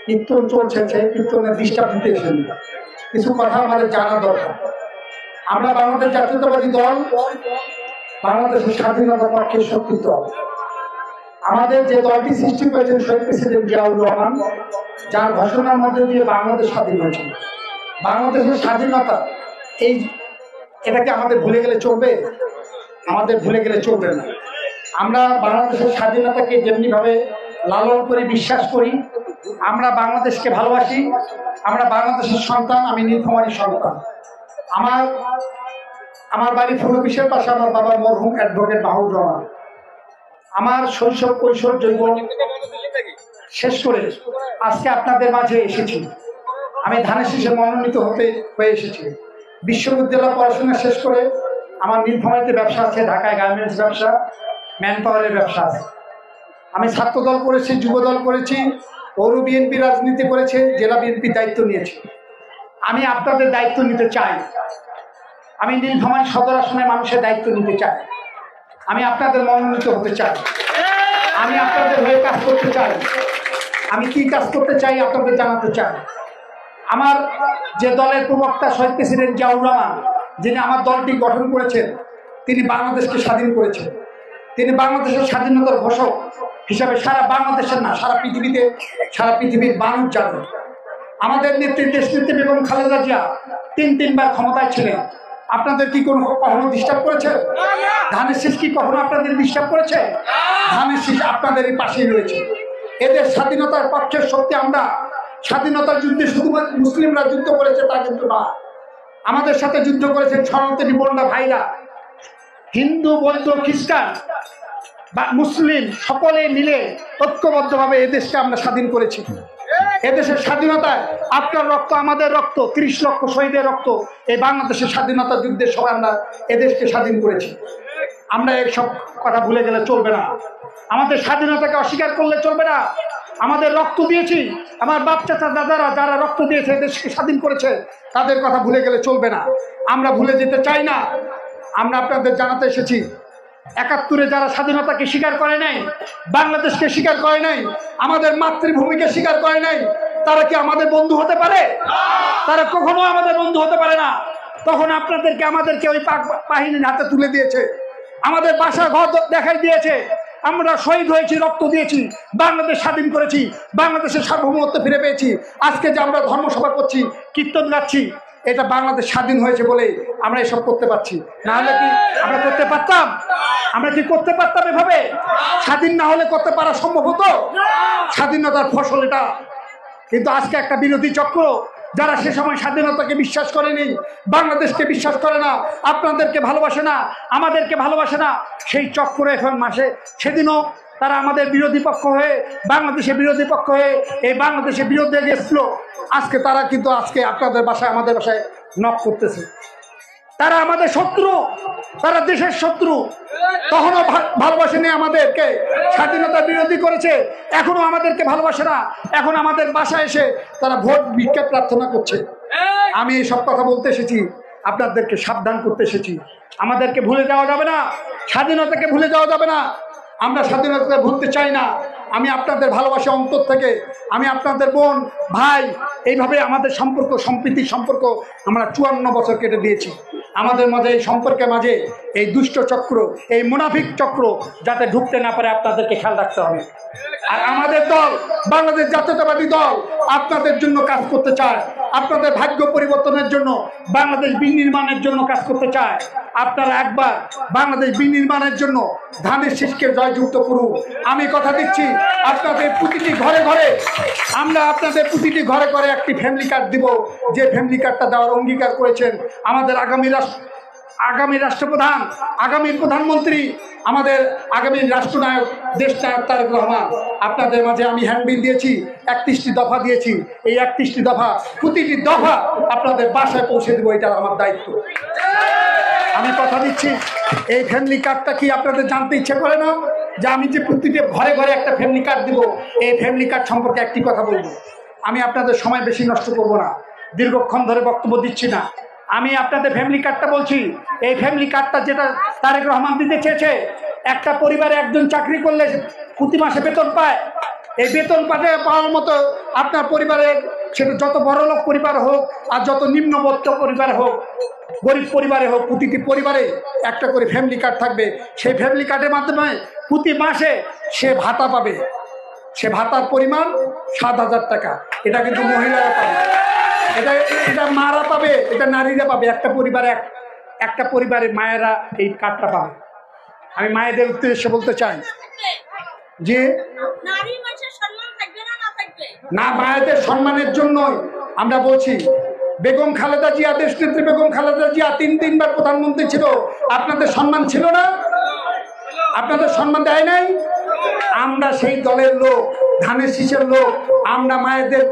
কীর্তন চলছে, কীর্তনের ডিস্টার্ব দিতে এসেনি। কিছু কথা আমাদের জানা দরকার। আমরা বাংলাদেশ জাতীয়তাবাদী দল বাংলাদেশের স্বাধীনতার পক্ষে শক্তি দল। আমাদের যে দলটি সৃষ্টি করেছেন শহীদ প্রেসিডেন্ট জিয়াউর রহমান, যার ঘোষণার মধ্যে দিয়ে বাংলাদেশ স্বাধীন হয়েছিল। বাংলাদেশের স্বাধীনতা এটাকে আমাদের ভুলে গেলে চলবে? আমাদের ভুলে গেলে চলবে না। আমরা বাংলাদেশের স্বাধীনতাকে যেমনিভাবে লালন করি, বিশ্বাস করি, আমরা বাংলাদেশকে ভালোবাসি। আমরা বাংলাদেশের সন্তান। আমি নীলফামারীর সন্তান। আমার বাড়ি ফুলপিসের পাশে আমার বাবা মরহুম অ্যাডভোকেট মাহবুব রহমান। আমার শৈশব কৈশোর যৌবন শেষ করে আজকে আপনাদের মাঝে এসেছি। আমি ধানের শীষে মনোনীত হয়ে এসেছি। বিশ্ববিদ্যালয় পড়াশোনা শেষ করে আমার নীলফামারীতে ব্যবসা আছে, ঢাকায় গার্মেন্টস ব্যবসা, ম্যান পাওয়ারের ব্যবসা আছে। আমি ছাত্রদল করেছি, যুবদল করেছি, পৌর বিএনপি রাজনীতি করেছে, জেলা বিএনপি দায়িত্ব নিয়েছি। আমি আপনাদের দায়িত্ব নিতে চাই। আমি নীলফামারী সদর আসনে মানুষের দায়িত্ব নিতে চাই। আমি আপনাদের মনোনীত হতে চাই। আমি আপনাদের হয়ে কাজ করতে চাই। আমি কি কাজ করতে চাই আপনাদের জানাতে চাই। আমার যে দলের প্রবক্তা শহীদ প্রেসিডেন্ট জিয়াউর রহমান, যিনি আমার দলটি গঠন করেছেন, তিনি বাংলাদেশকে স্বাধীন করেছেন। তিনি বাংলাদেশের স্বাধীনতার ঘোষক হিসাবে সারা বাংলাদেশের না, সারা পৃথিবীর মানুষ জানে। আমাদের নেত্রী দেশনেত্রী বেগম খালেদা জিয়া তিনবার ক্ষমতায় ছিলেন। আপনাদের কি কখনো ডিস্টার্ব করেছে? ধানের শীষ কি কখনো আপনাদের ডিস্টার্ব করেছে? ধানের শীষ আপনাদেরই পাশেই রয়েছে। এদের স্বাধীনতার পক্ষের শক্তি আমরা। স্বাধীনতার যুদ্ধে শুধুমাত্র মুসলিমরা যুদ্ধ করেছে তা কিন্তু না, আমাদের সাথে যুদ্ধ করেছেন শরণার্থী বন্যা ভাইরা, হিন্দু, বৌদ্ধ, খ্রিস্টান বা মুসলিম সকলে মিলে ঐক্যবদ্ধভাবে এদেশকে আমরা স্বাধীন করেছি। এদেশের স্বাধীনতায় আপনার রক্ত, আমাদের রক্ত, 30 লক্ষ শহীদের রক্ত, এই বাংলাদেশের স্বাধীনতা যুদ্ধের সবাই আমরা এদেশকে স্বাধীন করেছি। আমরা এইসব কথা ভুলে গেলে চলবে না। আমাদের স্বাধীনতাকে অস্বীকার করলে চলবে না। আমাদের রক্ত দিয়েছি, আমার বাপ চাচা দাদারা যারা রক্ত দিয়েছে দেশকে স্বাধীন করেছে, তাদের কথা ভুলে গেলে চলবে না। আমরা ভুলে যেতে চাই না। আমরা আপনাদের জানাতে এসেছি, 71-এ যারা স্বাধীনতাকে স্বীকার করে নাই, বাংলাদেশকে স্বীকার করে নাই, আমাদের মাতৃভূমিকে স্বীকার করে নাই, তারা কি আমাদের বন্ধু হতে পারে? তারা কখনো আমাদের বন্ধু হতে পারে না। তখন আমাদেরকে ওই বাহিনীর হাতে তুলে দিয়েছে, আমাদের বাসা ঘর দেখাই দিয়েছে। আমরা শহীদ হয়েছি, রক্ত দিয়েছি, বাংলাদেশ স্বাধীন করেছি, বাংলাদেশের সার্বভৌমত্ব ফিরে পেয়েছি। আজকে যে আমরা ধর্মসভা করছি, কীর্তন গাচ্ছি, এটা বাংলাদেশ স্বাধীন হয়েছে বলে আমরা এসব করতে পারছি। না হলে কি আমরা করতে পারতাম? আমরা কি করতে পারতাম এভাবে? স্বাধীন না হলে করতে পারা সম্ভব হতো? স্বাধীনতার ফসল এটা। কিন্তু আজকে একটা বিরোধী চক্র, যারা সে সময় স্বাধীনতাকে বিশ্বাস করেনি, বাংলাদেশকে বিশ্বাস করে না, আপনাদেরকে ভালোবাসে না, আমাদেরকে ভালোবাসে না, সেই চক্র এখন সেদিনও তারা আমাদের বিরোধী পক্ষ হয়ে, বাংলাদেশের বিরোধী পক্ষ হয়ে এই বাংলাদেশের বিরুদ্ধে গেছিল। আজকে তারা কিন্তু আপনাদের বাসায়, আমাদের বাসায় নক করতেছে। তারা আমাদের শত্রু, তারা দেশের শত্রু। তখনও ভালোবাসেনি আমাদেরকে, স্বাধীনতা বিরোধী করেছে, এখনো আমাদেরকে ভালোবাসে না। এখন আমাদের বাসায় এসে তারা ভোট ভিক্ষা প্রার্থনা করছে। আমি সব কথা বলতে এসেছি, আপনাদেরকে সাবধান করতে এসেছি। আমাদেরকে ভুলে যাওয়া যাবে না, স্বাধীনতাকে ভুলে যাওয়া যাবে না। আমরা স্বাধীনতাকে ভুলতে চাই না। আমি আপনাদের ভালোবাসি অন্তর থেকে। আমি আপনাদের বোন, ভাই, এইভাবে আমাদের সম্পর্ক, সম্প্রীতির সম্পর্ক আমরা 54 বছর কেটে দিয়েছি। আমাদের মাঝে এই সম্পর্কের মাঝে এই দুষ্ট চক্র, এই মুনাফিক চক্র যাতে ঢুকতে না পারে, আপনাদেরকে খেয়াল রাখতে হবে। আর আমাদের দল, বাংলাদেশ জাতীয়তাবাদী দল, আপনাদের জন্য কাজ করতে চায়, আপনাদের ভাগ্য পরিবর্তনের জন্য, বাংলাদেশ বিনির্মাণের জন্য কাজ করতে চায়। আপনারা একবার বাংলাদেশ বিনির্মাণের জন্য ধানের শীষকে জয়যুক্ত করুন। আমি কথা দিচ্ছি, আপনাদের প্রতিটি ঘরে ঘরে, আমরা আপনাদের প্রতিটি ঘরে ঘরে একটি ফ্যামিলি কার্ড দিব। যে ফ্যামিলি কার্ডটা দেওয়ার অঙ্গীকার করেছেন আমাদের আগামী রাষ্ট্রপ্রধান, আগামী প্রধানমন্ত্রী, আমাদের আগামী রাষ্ট্রনায়ক, দেশনায়ক তারেক রহমান। আপনাদের মাঝে আমি হ্যান্ডবিল দিয়েছি, 31টি দফা দিয়েছি। এই 31টি দফা, প্রতিটি দফা আপনাদের বাসায় পৌঁছে দেবো, এটা আমার দায়িত্ব। আমি কথা দিচ্ছি, এই ফ্যামিলি কার্ডটা কি আপনাদের জানতে ইচ্ছে করে না? যে আমি যে প্রতিটি ঘরে ঘরে একটা ফ্যামিলি কার্ড দিব, এই ফ্যামিলি কার্ড সম্পর্কে একটি কথা বলবো। আমি আপনাদের সময় বেশি নষ্ট করব না, দীর্ঘক্ষণ ধরে বক্তব্য দিচ্ছি না। আমি আপনাদের ফ্যামিলি কার্ডটা বলছি। এই ফ্যামিলি কার্ডটা যেটা তারেক রহমান দিতে চেয়েছে, একটা পরিবারে একজন চাকরি করলে প্রতি মাসে বেতন পায়, এই বেতন পাওয়ার মতো আপনার পরিবারের, সেটা যত বড় লোক পরিবার হোক আর যত নিম্নবর্ত পরিবার হোক, গরিব পরিবারে হোক, প্রতিটি পরিবারে একটা করে ফ্যামিলি কার্ড থাকবে। সেই ফ্যামিলি কার্ডের মাধ্যমে প্রতি মাসে সে ভাতা পাবে। সে ভাতার পরিমাণ 7,000 টাকা। এটা কিন্তু মহিলারা পাবে, এটা মারা পাবে, এটা নারীরা পাবে। একটা পরিবারের মায়েরা এই কার্ডটা পাবে। আমি মায়েদের উদ্দেশ্যে বলতে চাই যে না, মায়েদের সম্মানের জন্যই আমরা বলছি। বেগম খালেদা জিয়া, দেশনেত্রী বেগম খালেদা জিয়া 3বার প্রধানমন্ত্রী ছিল। আপনাদের সম্মান ছিল না? আপনাদের সম্মান দেয় নাই? আমরা সেই দলের লোক, ধানের শীষের লোক। আমরা মায়েদের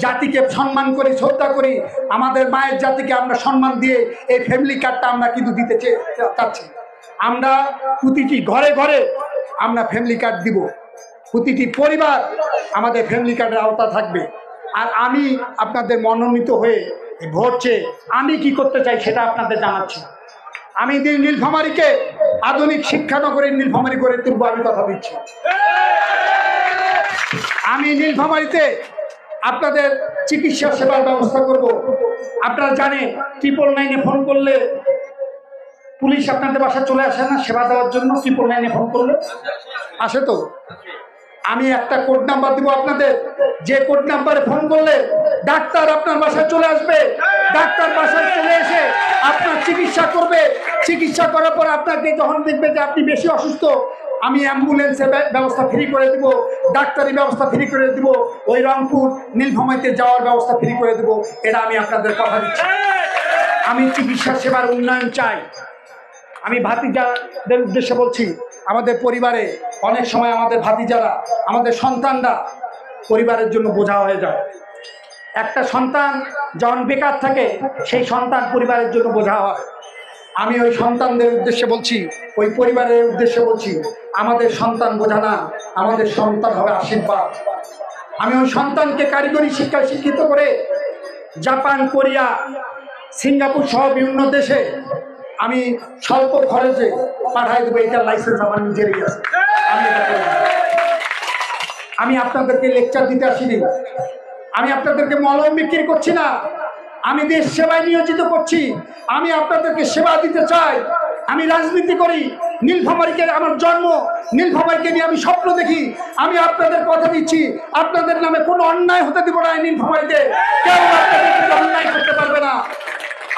জাতিকে সম্মান করি, শ্রদ্ধা করি। আমাদের মায়ের জাতিকে আমরা সম্মান দিয়ে এই ফ্যামিলি কার্ডটা আমরা কিন্তু দিতে চাচ্ছি। আমরা প্রতিটি ঘরে ঘরে আমরা ফ্যামিলি কার্ড দিব। প্রতিটি পরিবার আমাদের ফ্যামিলি কার্ডের আওতা থাকবে। আর আমি আপনাদের মনোনীত হয়ে ভোট চেয়ে আমি কি করতে চাই সেটা আপনাদের জানাচ্ছি। আমি নীলফামারীকে আধুনিক শিক্ষানগরীর নীলফামারী করে তুলব, আমি কথা দিচ্ছি। আমি নীলফামারীতে আপনাদের চিকিৎসা সেবার ব্যবস্থা করব। আপনারা জানেন 999-এ ফোন করলে পুলিশ আপনাদের বাসায় চলে আসে না সেবা দেওয়ার জন্য? 999-এ ফোন করলে আসে তো। আমি একটা কোড নাম্বার দিব আপনাদের, যে কোড নাম্বারে ফোন করলে ডাক্তার আপনার বাসায় চলে আসবে। ডাক্তার বাসায় চলে এসে আপনার চিকিৎসা করবে। চিকিৎসা করার পর আপনাকে যখন দেখবে যে আপনি বেশি অসুস্থ, আমি অ্যাম্বুলেন্সের ব্যবস্থা ফ্রি করে দিব, ডাক্তারি ব্যবস্থা ফ্রি করে দিব, ওই রংপুর নীলফামারীতে যাওয়ার ব্যবস্থা ফ্রি করে দেব। এটা আমি আপনাদের কথা দিচ্ছি। আমি চিকিৎসা সেবার উন্নয়ন চাই। আমি ভাতিজাদের উদ্দেশ্যে বলছি, আমাদের পরিবারে অনেক সময় আমাদের ভাতিজারা, আমাদের সন্তানরা পরিবারের জন্য বোঝা হয়ে যায়। একটা সন্তান যখন বেকার থাকে, সেই সন্তান পরিবারের জন্য বোঝা হয়। আমি ওই সন্তানদের উদ্দেশ্যে বলছি, ওই পরিবারের উদ্দেশ্যে বলছি, আমাদের সন্তান বোঝা না, আমাদের সন্তান হবে আশীর্বাদ। আমি ওই সন্তানকে কারিগরি শিক্ষায় শিক্ষিত করে জাপান, কোরিয়া, সিঙ্গাপুর সহ বিভিন্ন দেশে আমি স্বল্প খরচে পাঠাই দেবো। এটার লাইসেন্স আমার নিজেরই আছে। আমি আপনাদেরকে লেকচার দিতে আসিনি, আমি আপনাদেরকে মলম বিক্রি করছি না, আমি দেশ সেবায় নিয়োজিত করছি। আমি আপনাদেরকে সেবা দিতে চাই। আমি রাজনীতি করি, নীলফামারীকে আমার জন্ম, নীলফামারীকে নিয়ে আমি স্বপ্ন দেখি। আমি আপনাদের কথা দিচ্ছি, আপনাদের নামে কোনো অন্যায় হতে দিব না। নীলফামারীতে কেউ আপনাদের অন্যায় করতে পারবে না,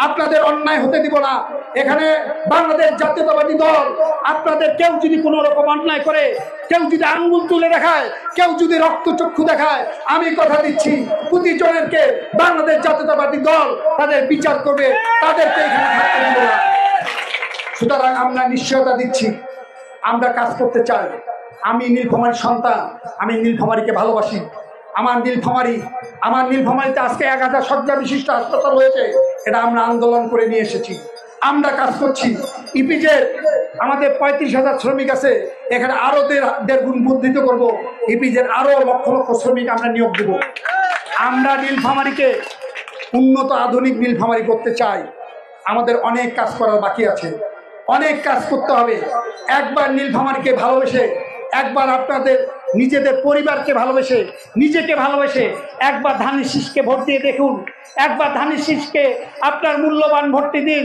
আপনাদের অন্যায় হতে দিব না। এখানে বাংলাদেশ জাতীয়তাবাদী দল আপনাদের কেউ যদি কোনো রকম অন্যায় করে, কেউ যদি আঙ্গুল তুলে দেখায়, কেউ যদি রক্তচক্ষু দেখায়, আমি কথা দিচ্ছি প্রতিজনেরকে বাংলাদেশ জাতীয়তাবাদী দল তাদের বিচার করবে, তাদেরকে এখানে থাকতে দিব না। সুতরাং আমরা নিশ্চয়তা দিচ্ছি, আমরা কাজ করতে চাই। আমি নীলফামারীর সন্তান, আমি নীলফামারীকে ভালোবাসি। আমার নীলফামারীতে আজকে 1000 শয্যা বিশিষ্ট হাসপাতাল হয়েছে। এটা আমরা আন্দোলন করে নিয়ে এসেছি, আমরা কাজ করছি। ইপিজের আমাদের 35,000 শ্রমিক আছে, এখানে আরো 1.5 গুণ বর্ধিত করব। ইপিজের আরো লক্ষ লক্ষ শ্রমিক আমরা নিয়োগ দেব। আমরা নীলফামারীকে উন্নত আধুনিক নীলফামারী করতে চাই। আমাদের অনেক কাজ করার বাকি আছে, অনেক কাজ করতে হবে। একবার নীলফামারীকে ভালোবেসে, একবার আপনাদের নিজেদের পরিবারকে ভালোবেসে, নিজেকে ভালোবেসে একবার ধানের শীষকে ভোট দিয়ে দেখুন। একবার ধানের শীষকে আপনার মূল্যবান ভোটটি দিন।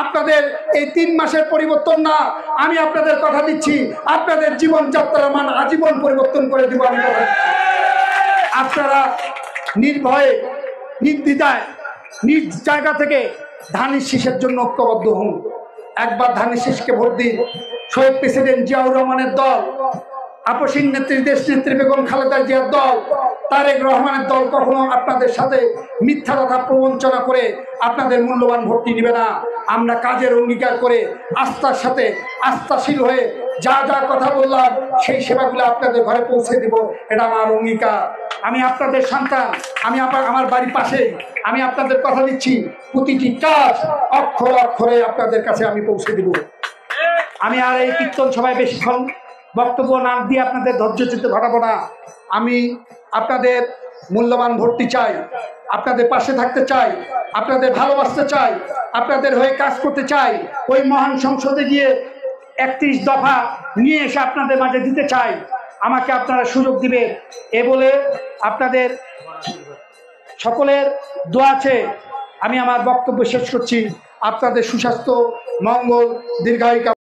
আপনাদের এই 3 মাসের পরিবর্তন না, আমি আপনাদের কথা দিচ্ছি, আপনাদের জীবনযাত্রার মান আজীবন পরিবর্তন করে দিব। আমি কথা দিচ্ছি, আপনারা নির্ভয়ে, নির্দ্বিধায়, নিজ জায়গা থেকে ধানের শীষের জন্য ঐক্যবদ্ধ হন। একবার ধানের শীষকে ভোট দিন। শহীদ প্রেসিডেন্ট জিয়াউর রহমানের দল, আপসীন নেত্রী দেশনেত্রী বেগম খালেদা জিয়ার দল, তারেক রহমানের দল কখনো আপনাদের সাথে মিথ্যা কথা প্রবঞ্চনা করে আপনাদের মূল্যবান ভোটটি নেবে না। আমরা কাজের অঙ্গীকার করে আস্থার সাথে, আস্থাশীল হয়ে যা যা কথা বললাম সেই সেবাগুলো আপনাদের ঘরে পৌঁছে দিব, এটা আমার অঙ্গীকার। আমি আপনাদের সন্তান, আমি আমার বাড়ির পাশেই। আমি আপনাদের কথা দিচ্ছি, প্রতিটি কাজ অক্ষরে অক্ষরে আপনাদের কাছে আমি পৌঁছে দিব। আমি আর এই কীর্তন সভায় বেশিক্ষণ বক্তব্য না দিয়ে আপনাদের ধৈর্যচ্যুত ঘটাবো না। আমি আপনাদের মূল্যবান ভোটটি চাই, আপনাদের পাশে থাকতে চাই, আপনাদের ভালোবাসতে চাই, আপনাদের হয়ে কাজ করতে চাই। ওই মহান সংসদে গিয়ে 31 দফা নিয়ে এসে আপনাদের মাঝে দিতে চাই। আমাকে আপনারা সুযোগ দিবে এ বলে আপনাদের সকলের দোয়া আছে আমি আমার বক্তব্য শেষ করছি। আপনাদের সুস্বাস্থ্য, মঙ্গল, দীর্ঘায়ু